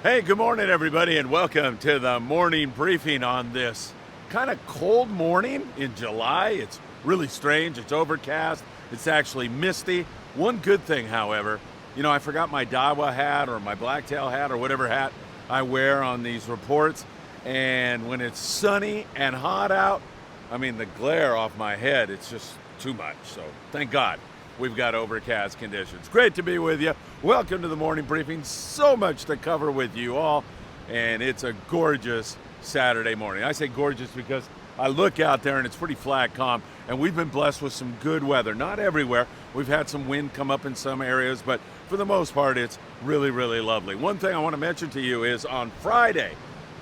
Hey, good morning, everybody, and welcome to the morning briefing on this kind of cold morning in July. It's really strange. It's overcast. It's actually misty. One good thing, however, I forgot my Daiwa hat or my blacktail hat or whatever hat I wear on these reports. And when it's sunny and hot out, the glare off my head, it's just too much. So thank God we've got overcast conditions. Great to be with you. Welcome to the morning briefing. So much to cover with you all, and it's a gorgeous Saturday morning. I say gorgeous because I look out there and it's pretty flat, calm, and we've been blessed with some good weather. Not everywhere. We've had some wind come up in some areas, but for the most part, it's really, really lovely. One thing I want to mention to you is on Friday,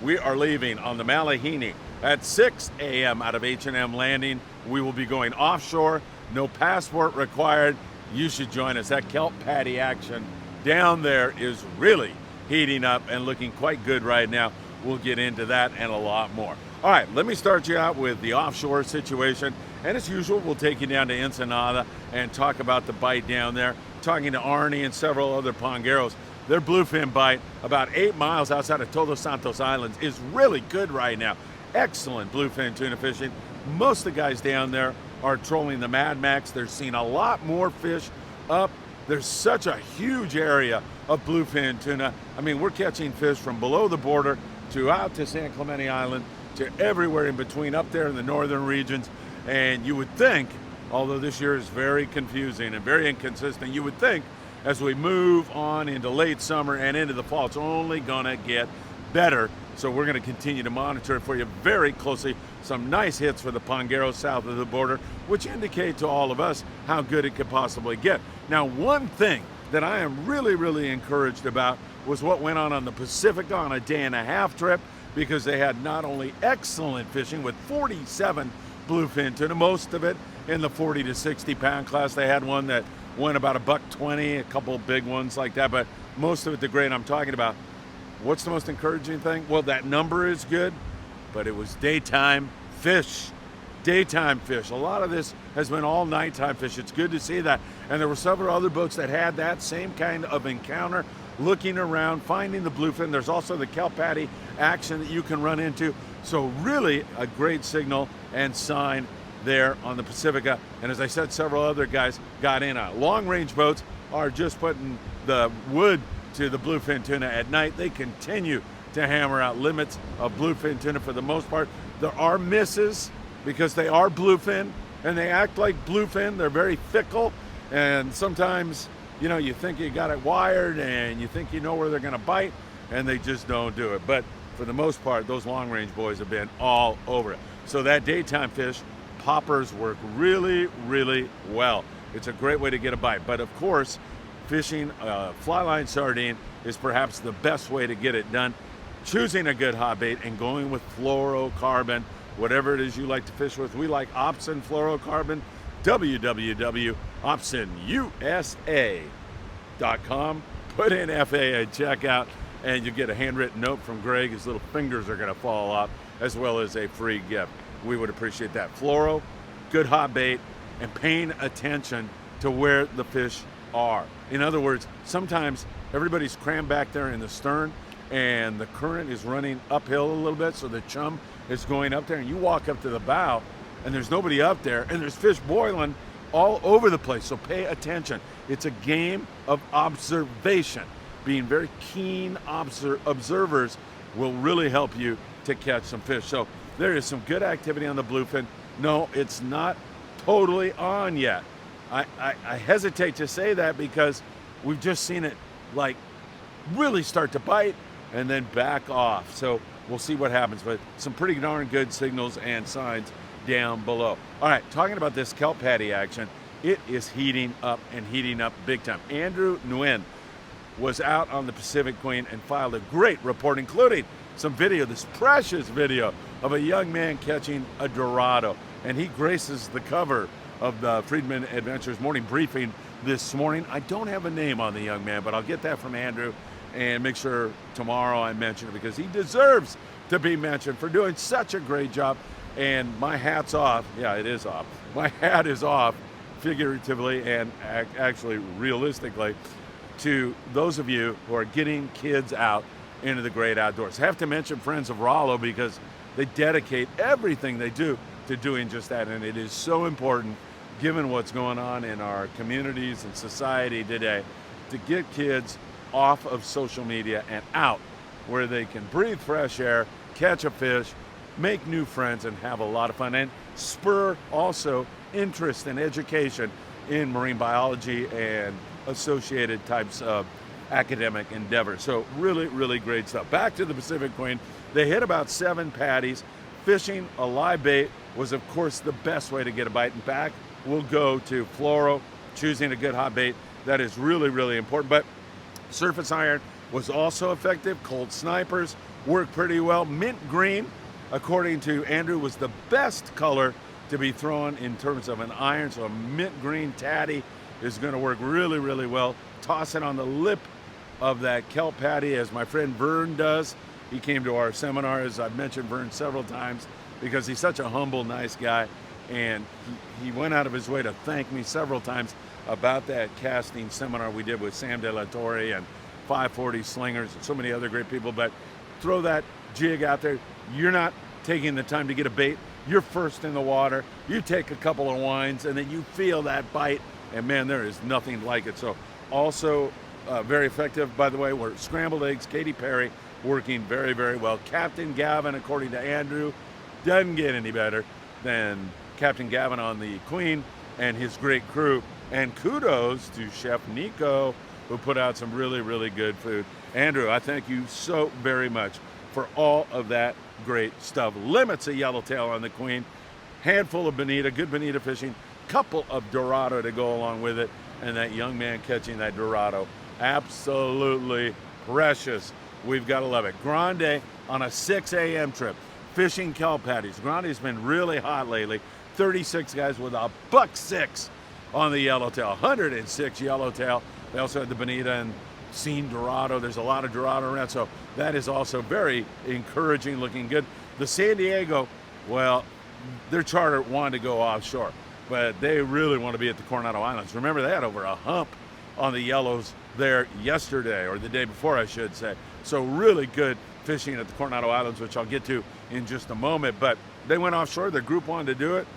we are leaving on the Malahini at 6 a.m. out of H&M Landing. We will be going offshore. No passport required. You should join us. That kelp paddy action down there is really heating up and looking quite good right now. We'll get into that and a lot more. All right, let me start you out with the offshore situation. And as usual, we'll take you down to Ensenada and talk about the bite down there. Talking to Arnie and several other pongueros. Their bluefin bite about 8 miles outside of Todos Santos Islands is really good right now. Excellent bluefin tuna fishing. Most of the guys down there are trolling the Mad Max. They're seeing a lot more fish up. There's such a huge area of bluefin tuna. We're catching fish from below the border to out to San Clemente Island to everywhere in between up there in the northern regions. And you would think, although this year is very confusing and very inconsistent, you would think as we move on into late summer and into the fall, it's only gonna get better. So we're gonna continue to monitor it for you very closely. Some nice hits for the pongueros south of the border, which indicate to all of us how good it could possibly get. Now, one thing that I am really, really encouraged about was what went on the Pacifica on a day-and-a-half trip, because they had not only excellent fishing with 47 bluefin tuna, most of it in the 40 to 60 pound class. They had one that went about $1.20, a couple big ones like that, but most of it the grade I'm talking about. What's the most encouraging thing? Well, that number is good, but it was daytime fish. Daytime fish. A lot of this has been all nighttime fish. It's good to see that. And there were several other boats that had that same kind of encounter, looking around, finding the bluefin. There's also the kelp paddy action that you can run into. So really a great signal and sign there on the Pacifica. And as I said, several other guys got in on. Long-range boats are just putting the wood to the bluefin tuna at night. They continue to hammer out limits of bluefin tuna for the most part. There are misses because they are bluefin and they act like bluefin. They're very fickle, and sometimes you think you got it wired and you think you know where they're going to bite, and they just don't do it. But for the most part, those long-range boys have been all over it. So that daytime fish, poppers work really, really well. It's a great way to get a bite. But of course, fishing fly line sardine is perhaps the best way to get it done. Choosing a good hot bait and going with fluorocarbon, whatever it is you like to fish with. We like Opsin fluorocarbon. www.opsinusa.com. Put in FA at checkout, and you get a handwritten note from Greg. His little fingers are going to fall off, as well as a free gift. We would appreciate that. Fluoro, good hot bait, and paying attention to where the fish are. In other words, sometimes everybody's crammed back there in the stern and the current is running uphill a little bit, so the chum is going up there, and you walk up to the bow and there's nobody up there and there's fish boiling all over the place. So pay attention. It's a game of observation. Being very keen observers will really help you to catch some fish. So there is some good activity on the bluefin. No, it's not totally on yet. I hesitate to say that because we've just seen it really start to bite and then back off. So we'll see what happens, but some pretty darn good signals and signs down below. All right, talking about this kelp paddy action, it is heating up and heating up big time. Andrew Nguyen was out on the Pacific Queen and filed a great report, including some video, this precious video of a young man catching a Dorado. And he graces the cover of the Friedman Adventures morning briefing this morning. I don't have a name on the young man, but I'll get that from Andrew and make sure tomorrow I mention it, because he deserves to be mentioned for doing such a great job. And my hat's off. Yeah, it is off. My hat is off, figuratively and actually realistically, to those of you who are getting kids out into the great outdoors. I have to mention Friends of Rollo because they dedicate everything they do to doing just that, and it is so important given what's going on in our communities and society today to get kids off of social media and out where they can breathe fresh air, catch a fish, make new friends, and have a lot of fun, and spur also interest and education in marine biology and associated types of academic endeavors. So really, really great stuff. Back to the Pacific Queen. They hit about 7 paddies. Fishing a live bait was, of course, the best way to get a bite. In fact, we'll go to fluoro, choosing a good hot bait. That is really, really important. But surface iron was also effective. Cold snipers worked pretty well. Mint green, according to Andrew, was the best color to be thrown in terms of an iron. So a mint green tatty is going to work really, really well. Toss it on the lip of that kelp paddy, as my friend Vern does. He came to our seminars. I've mentioned Vern several times because he's such a humble, nice guy. And he went out of his way to thank me several times about that casting seminar we did with Sam De La Torre and 540 Slingers and so many other great people. But throw that jig out there. You're not taking the time to get a bait. You're first in the water. You take a couple of winds and then you feel that bite. And man, there is nothing like it. So also very effective, by the way, were scrambled eggs. Katy Perry working very, very well. Captain Gavin, according to Andrew, doesn't get any better than Captain Gavin on the Queen and his great crew. And kudos to Chef Nico, who put out some really, really good food. Andrew, I thank you so very much for all of that great stuff. Limits of yellowtail on the Queen, handful of bonita, good bonita fishing, couple of dorado to go along with it, and that young man catching that dorado. Absolutely precious. We've got to love it. Grande on a 6 a.m. trip, fishing kelp paddies. Grande's been really hot lately. 36 guys with a $1.06 on the yellowtail, 106 yellowtail. They also had the bonita and seen dorado. There's a lot of dorado around, so that is also very encouraging, looking good. The San Diego, well, their charter wanted to go offshore, but they really want to be at the Coronado Islands. Remember, they had over a hump on the yellows there yesterday, or the day before, I should say. So really good fishing at the Coronado Islands, which I'll get to in just a moment. But they went offshore. Their group wanted to do it.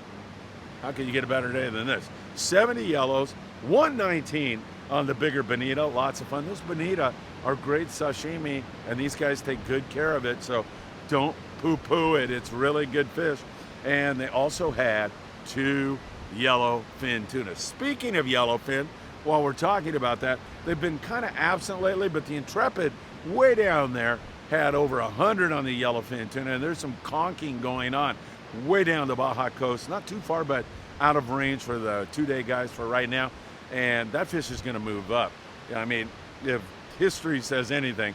How can you get a better day than this? 70 yellows, 119 on the bigger bonita. Lots of fun. Those bonita are great sashimi, and these guys take good care of it. So don't poo-poo it. It's really good fish. And they also had 2 yellowfin tuna. Speaking of yellowfin, while we're talking about that, they've been kind of absent lately, but the Intrepid way down there had over 100 on the yellowfin tuna, and there's some conking going on way down the Baja coast, not too far, but out of range for the 2-day guys for right now, and that fish is going to move up. I mean, if history says anything,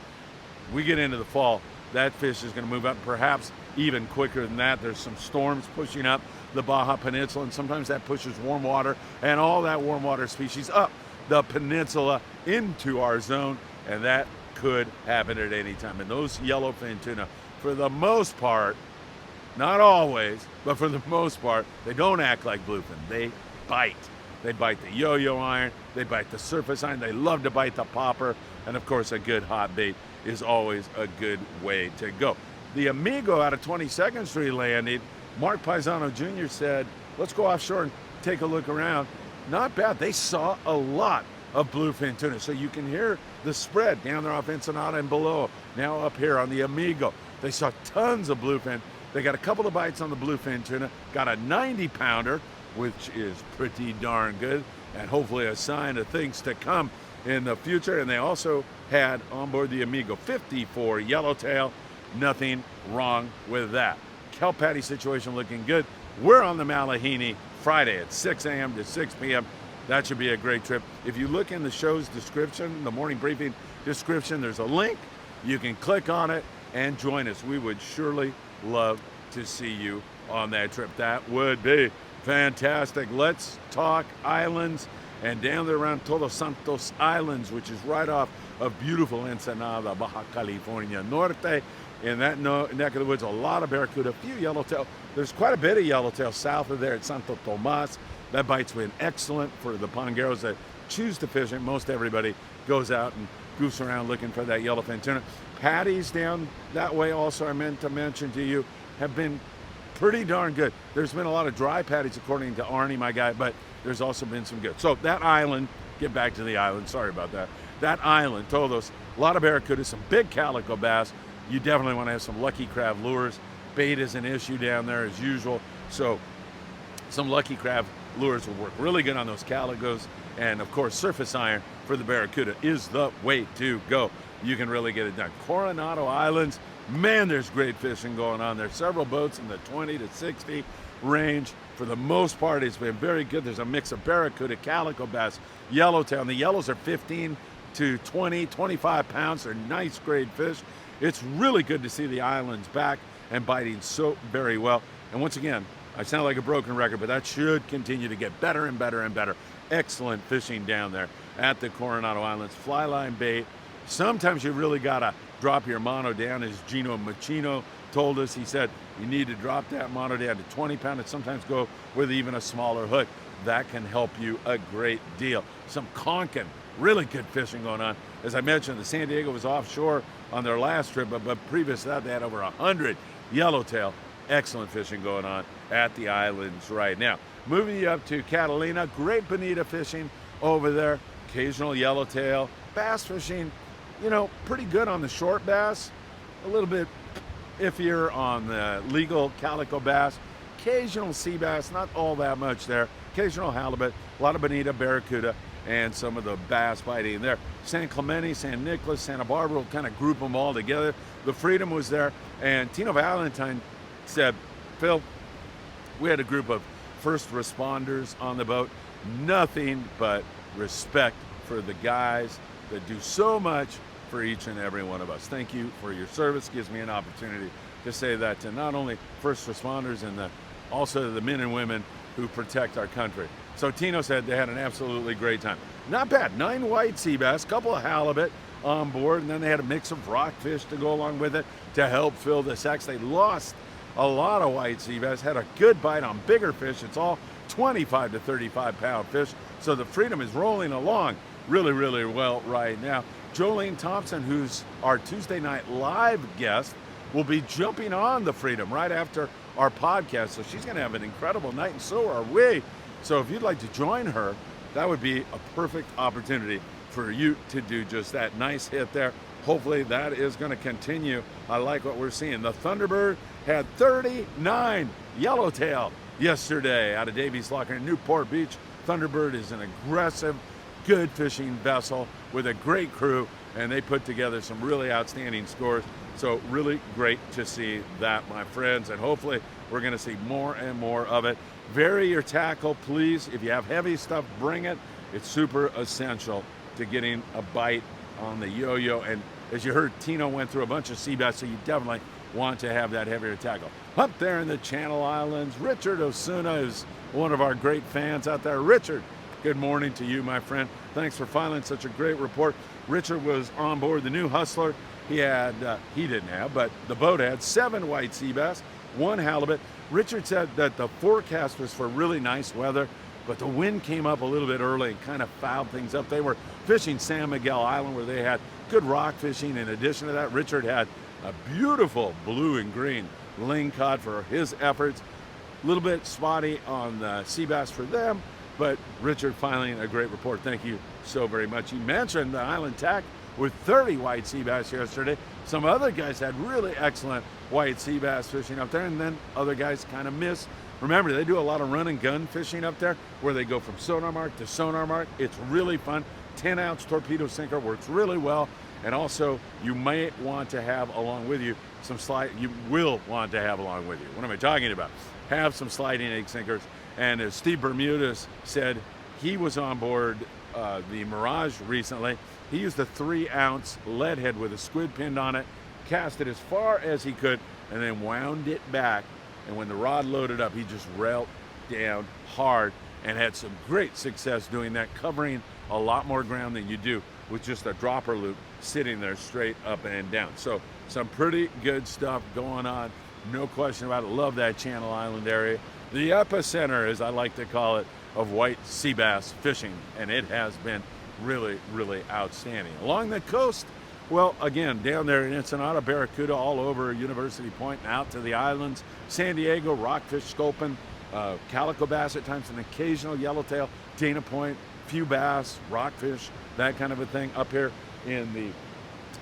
we get into the fall, that fish is going to move up, perhaps even quicker than that. There's some storms pushing up the Baja Peninsula, and sometimes that pushes warm water and all that warm water species up the peninsula into our zone, and that could happen at any time. And those yellowfin tuna, for the most part, not always, but for the most part, they don't act like bluefin. They bite. They bite the yo-yo iron, they bite the surface iron, they love to bite the popper, and of course a good hot bait is always a good way to go. The Amigo out of 22nd Street landed. Mark Paisano Jr. said, let's go offshore and take a look around. Not bad. They saw a lot of bluefin tuna. So you can hear the spread down there off Ensenada and below. Now up here on the Amigo, they saw tons of bluefin. They got a couple of bites on the bluefin tuna, got a 90-pounder, which is pretty darn good, and hopefully a sign of things to come in the future. And they also had on board the Amigo 54 yellowtail. Nothing wrong with that. Kelp paddy situation looking good. We're on the Malahini Friday at 6 a.m. to 6 p.m. That should be a great trip. If you look in the show's description, the morning briefing description, there's a link. You can click on it and join us. We would surely love to see you on that trip. That would be fantastic. Let's talk islands, and down there around Todos Santos Islands, which is right off of beautiful Ensenada, Baja California Norte. In that neck of the woods, a lot of barracuda, a few yellowtail. There's quite a bit of yellowtail south of there at Santo Tomas. That bite's been excellent for the pongueros that choose to fish it. Most everybody goes out and goose around looking for that yellowfin tuna. Paddies down that way also, I meant to mention to you, have been pretty darn good. There's been a lot of dry paddies according to Arnie, my guy, but there's also been some good. So that island, get back to the island, sorry about that. That island told us a lot of barracuda, some big calico bass. You definitely want to have some lucky crab lures. Bait is an issue down there as usual. So some lucky crab lures will work really good on those calicos. And of course, surface iron for the barracuda is the way to go. You can really get it done. Coronado Islands, man, there's great fishing going on there. Several boats in the 20 to 60 range. For the most part, it's been very good. There's a mix of barracuda, calico bass, yellowtail. And the yellows are 15 to 20, 25 pounds. They're nice grade fish. It's really good to see the islands back and biting so very well. And once again, I sound like a broken record, but that should continue to get better and better and better. Excellent fishing down there at the Coronado Islands. Fly line bait. Sometimes you really gotta drop your mono down, as Gino Machino told us. He said you need to drop that mono down to 20 pounds and sometimes go with even a smaller hook. That can help you a great deal. Some conkin, really good fishing going on. As I mentioned, the San Diego was offshore on their last trip, but previous to that, they had over 100 yellowtail. Excellent fishing going on at the islands right now. Moving you up to Catalina, great bonita fishing over there. Occasional yellowtail. Bass fishing, you know, pretty good on the short bass. A little bit iffier on the legal calico bass. Occasional sea bass, not all that much there. Occasional halibut, a lot of bonita, barracuda, and some of the bass biting there. San Clemente, San Nicolas, Santa Barbara, we'll kind of group them all together. The Freedom was there, and Tino Valentine said, Phil, we had a group of first responders on the boat. Nothing but respect for the guys that do so much for each and every one of us. Thank you for your service. Gives me an opportunity to say that to not only first responders and also the men and women who protect our country. So Tino said they had an absolutely great time. Not bad, 9 white sea bass, couple of halibut on board, and then they had a mix of rockfish to go along with it to help fill the sacks. They lost a lot of white sea bass, had a good bite on bigger fish. It's all 25 to 35 pound fish. So the Freedom is rolling along really, really well right now. Jolene Thompson, who's our Tuesday night live guest, will be jumping on the Freedom right after our podcast. So she's going to have an incredible night, and so are we. So if you'd like to join her, that would be a perfect opportunity for you to do just that. Nice hit there. Hopefully that is going to continue. I like what we're seeing. The Thunderbird had 39 yellowtail yesterday out of Davies Lock in Newport Beach. Thunderbird is an aggressive, good fishing vessel with a great crew, and they put together some really outstanding scores. So really great to see that, my friends, and hopefully we're going to see more and more of it. Vary your tackle, please. If you have heavy stuff, bring it. It's super essential to getting a bite on the yo-yo. And as you heard, Tino went through a bunch of sea bass, so you definitely want to have that heavier tackle. Up there in the Channel Islands, Richard Osuna is one of our great fans out there. Richard, good morning to you, my friend. Thanks for filing such a great report. Richard was on board the new Hustler. He didn't have, but the boat had 7 white sea bass, 1 halibut. Richard said that the forecast was for really nice weather, but the wind came up a little bit early and kind of fouled things up. They were fishing San Miguel Island, where they had good rock fishing. In addition to that, Richard had a beautiful blue and green ling cod for his efforts. A little bit spotty on the sea bass for them, but Richard filing a great report. Thank you so very much. He mentioned the Island Tack with 30 white sea bass yesterday. Some other guys had really excellent white sea bass fishing up there, and then other guys kind of missed. Remember, they do a lot of run and gun fishing up there, where they go from sonar mark to sonar mark. It's really fun. 10-ounce torpedo sinker works really well. And also, you might want to have along with you some you will want to have along with you. What am I talking about? Have some sliding egg sinkers. And as Steve Bermudez said, he was on board the Mirage recently. He used a 3-ounce lead head with a squid pinned on it, cast it as far as he could, and then wound it back. And when the rod loaded up, he just railed down hard and had some great success doing that, covering a lot more ground than you do with just a dropper loop sitting there straight up and down. So some pretty good stuff going on, no question about it. Love that Channel Island area. The epicenter, as I like to call it, of white sea bass fishing, and it has been really, really outstanding. Along the coast, well, again, down there in Ensenada, barracuda all over University Point and out to the islands. San Diego, rockfish, sculpin, calico bass at times, an occasional yellowtail, Dana Point, few bass, rockfish, that kind of a thing. Up here in the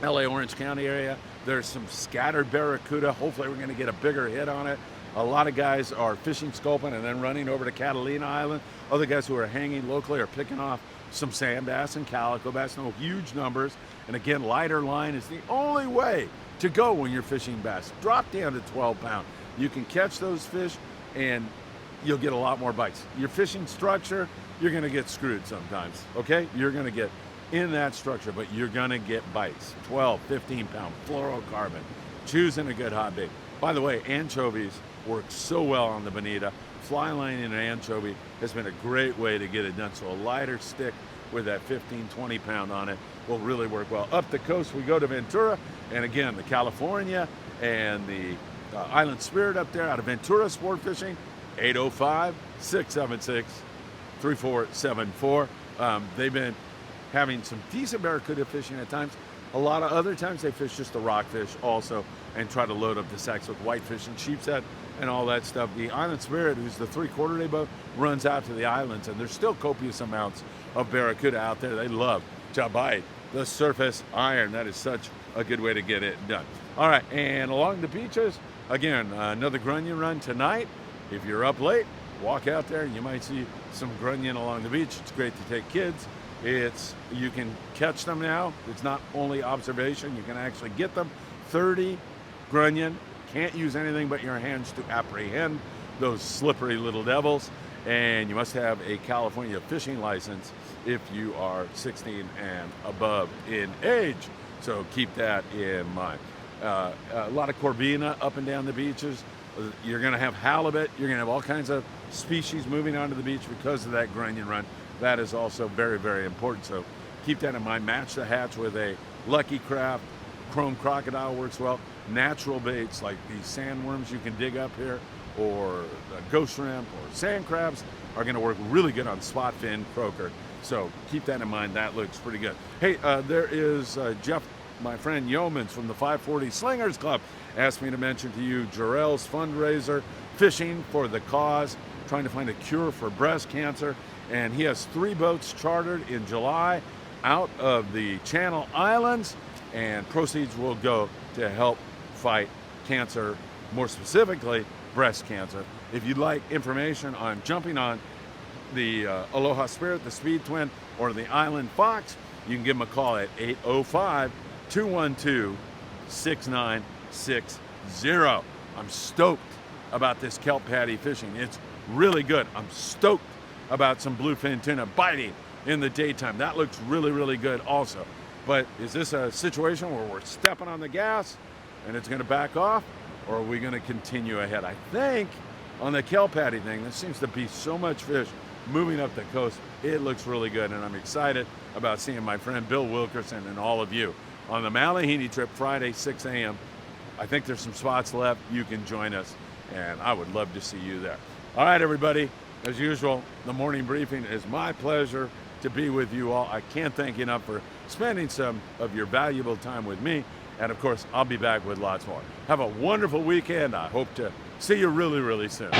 LA Orange County area, there's some scattered barracuda. Hopefully we're going to get a bigger hit on it. A lot of guys are fishing sculpin and then running over to Catalina Island. Other guys who are hanging locally are picking off some sand bass and calico bass, no huge numbers. And again, lighter line is the only way to go when you're fishing bass. Drop down to 12 pound. You can catch those fish and you'll get a lot more bites. Your fishing structure, you're gonna get screwed sometimes, okay? You're gonna get in that structure, but you're gonna get bites. 12, 15 pound fluorocarbon, choosing a good hot bait. By the way, anchovies work so well on the bonita. Fly lining an anchovy has been a great way to get it done. So a lighter stick with that 15, 20 pound on it will really work well. Up the coast, we go to Ventura, and again, the California and the Island Spirit up there out of Ventura Sport Fishing, 805-676-3474. They've been having some decent barracuda fishing at times. A lot of other times they fish just the rockfish also and try to load up the sacks with whitefish and sheepshead and all that stuff. The Island Spirit, who's the 3/4 day boat, runs out to the islands, and there's still copious amounts of barracuda out there. They love to bite the surface iron. That is such a good way to get it done. All right, and along the beaches, again, another grunion run tonight. If you're up late, walk out there and you might see some grunion along the beach. It's great to take kids. You can catch them now. It's not only observation, you can actually get them. 30 grunion. Can't use anything but your hands to apprehend those slippery little devils. And you must have a California fishing license if you are 16 and above in age. So keep that in mind. A lot of corvina up and down the beaches. You're going to have halibut. You're going to have all kinds of species moving onto the beach because of that grunion run. That is also very, very important. So keep that in mind. Match the hatch with a Lucky Craft. Chrome crocodile works well. Natural baits like these sandworms you can dig up here, or ghost shrimp or sand crabs are going to work really good on spot fin croaker. So keep that in mind. That looks pretty good. Hey, there is Jeff, my friend Yeomans from the 540 Slingers Club, asked me to mention to you Jarrell's fundraiser, Fishing for the Cause, trying to find a cure for breast cancer. And he has 3 boats chartered in July out of the Channel Islands, and proceeds will go to help fight cancer, more specifically breast cancer. If you'd like information on jumping on the Aloha Spirit, the Speed Twin, or the Island Fox, you can give them a call at 805-212-6960. I'm stoked about this kelp paddy fishing. It's really good. I'm stoked about some bluefin tuna biting in the daytime. That looks really, really good also. But is this a situation where we're stepping on the gas and it's going to back off, or are we going to continue ahead? I think on the kelp paddy thing, there seems to be so much fish moving up the coast. It looks really good, and I'm excited about seeing my friend Bill Wilkerson and all of you on the Malihini trip Friday, 6 a.m. I think there's some spots left. You can join us, and I would love to see you there. All right, everybody. As usual, the morning briefing is my pleasure to be with you all. I can't thank you enough for spending some of your valuable time with me. And of course, I'll be back with lots more. Have a wonderful weekend. I hope to see you really, really soon.